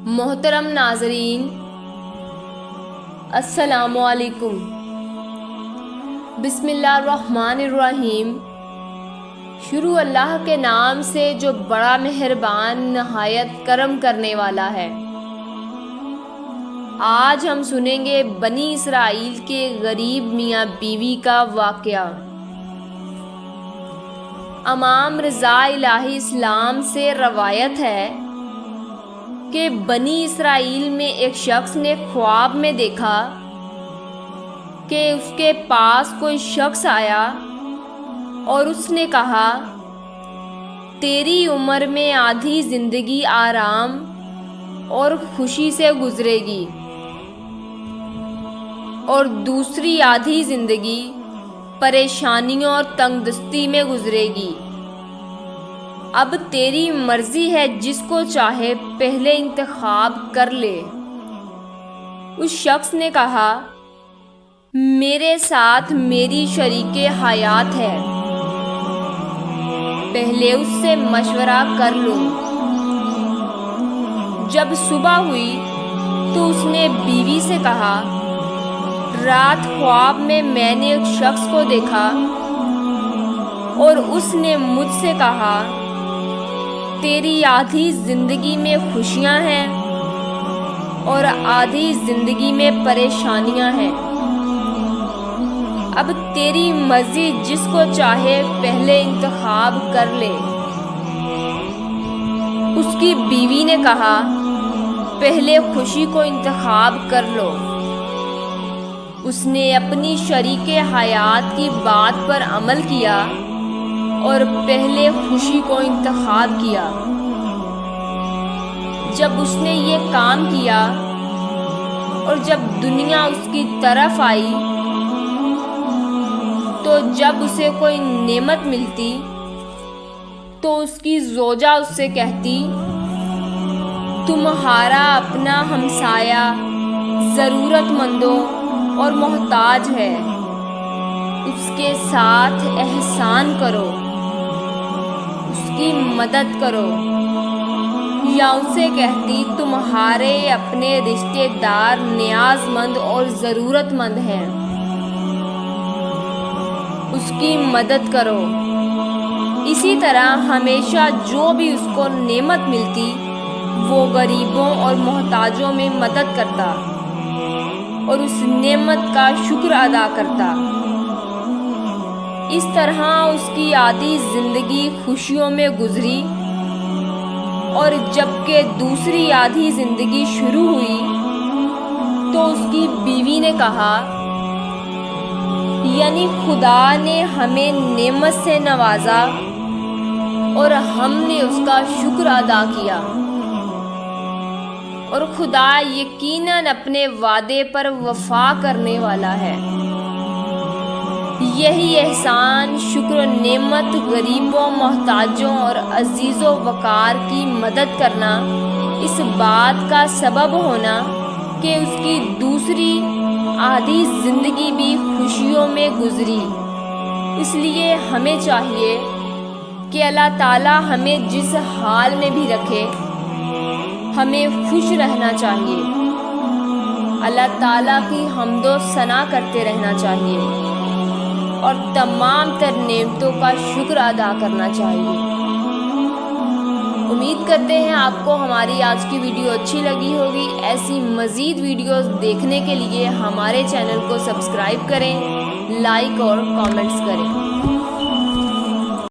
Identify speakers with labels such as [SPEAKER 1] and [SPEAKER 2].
[SPEAKER 1] محترم ناظرین، السلام علیکم۔ بسم اللہ الرحمن الرحیم۔ شروع اللہ کے نام سے جو بڑا مہربان نہایت کرم کرنے والا ہے۔ آج ہم سنیں گے بنی اسرائیل کے غریب میاں بیوی کا واقعہ۔ امام رضا الہی اسلام سے روایت ہے کہ بنی اسرائیل میں ایک شخص نے خواب میں دیکھا کہ اس کے پاس کوئی شخص آیا اور اس نے کہا، تیری عمر میں آدھی زندگی آرام اور خوشی سے گزرے گی اور دوسری آدھی زندگی پریشانیوں اور تنگ دستی میں گزرے گی۔ اب تیری مرضی ہے، جس کو چاہے پہلے انتخاب کر لے۔ اس شخص نے کہا، میرے ساتھ میری شریک حیات ہے، پہلے اس سے مشورہ کر لوں۔ جب صبح ہوئی تو اس نے بیوی سے کہا، رات خواب میں نے ایک شخص کو دیکھا اور اس نے مجھ سے کہا، تیری آدھی زندگی میں خوشیاں ہیں اور آدھی زندگی میں پریشانیاں ہیں۔ اب تیری مرضی، جس کو چاہے پہلے انتخاب کر لے۔ اس کی بیوی نے کہا، پہلے خوشی کو انتخاب کر لو۔ اس نے اپنی شریک حیات کی بات پر عمل کیا اور پہلے خوشی کو انتخاب کیا۔ جب اس نے یہ کام کیا اور جب دنیا اس کی طرف آئی تو جب اسے کوئی نعمت ملتی تو اس کی زوجہ اس سے کہتی، تمہارا اپنا ہمسایہ ضرورت مندوں اور محتاج ہے، اس کے ساتھ احسان کرو، اس کی مدد کرو۔ یا اسے کہتی، تمہارے اپنے رشتے دار نیاز مند اور ضرورت مند ہیں، اس کی مدد کرو۔ اسی طرح ہمیشہ جو بھی اس کو نعمت ملتی وہ غریبوں اور محتاجوں میں مدد کرتا اور اس نعمت کا شکر ادا کرتا۔ اس طرح اس کی آدھی زندگی خوشیوں میں گزری اور جبکہ دوسری آدھی زندگی شروع ہوئی تو اس کی بیوی نے کہا، یعنی خدا نے ہمیں نعمت سے نوازا اور ہم نے اس کا شکر ادا کیا، اور خدا یقیناً اپنے وعدے پر وفا کرنے والا ہے۔ یہی احسان، شکر و نعمت، غریبوں، محتاجوں اور عزیز و وقار کی مدد کرنا، اس بات کا سبب ہونا کہ اس کی دوسری آدھی زندگی بھی خوشیوں میں گزری۔ اس لیے ہمیں چاہیے کہ اللہ تعالیٰ ہمیں جس حال میں بھی رکھے، ہمیں خوش رہنا چاہیے، اللہ تعالیٰ کی حمد و ثنا کرتے رہنا چاہیے اور تمام تر نعمتوں کا شکر ادا کرنا چاہیے۔ امید کرتے ہیں آپ کو ہماری آج کی ویڈیو اچھی لگی ہوگی۔ ایسی مزید ویڈیوز دیکھنے کے لیے ہمارے چینل کو سبسکرائب کریں، لائک اور کامنٹس کریں۔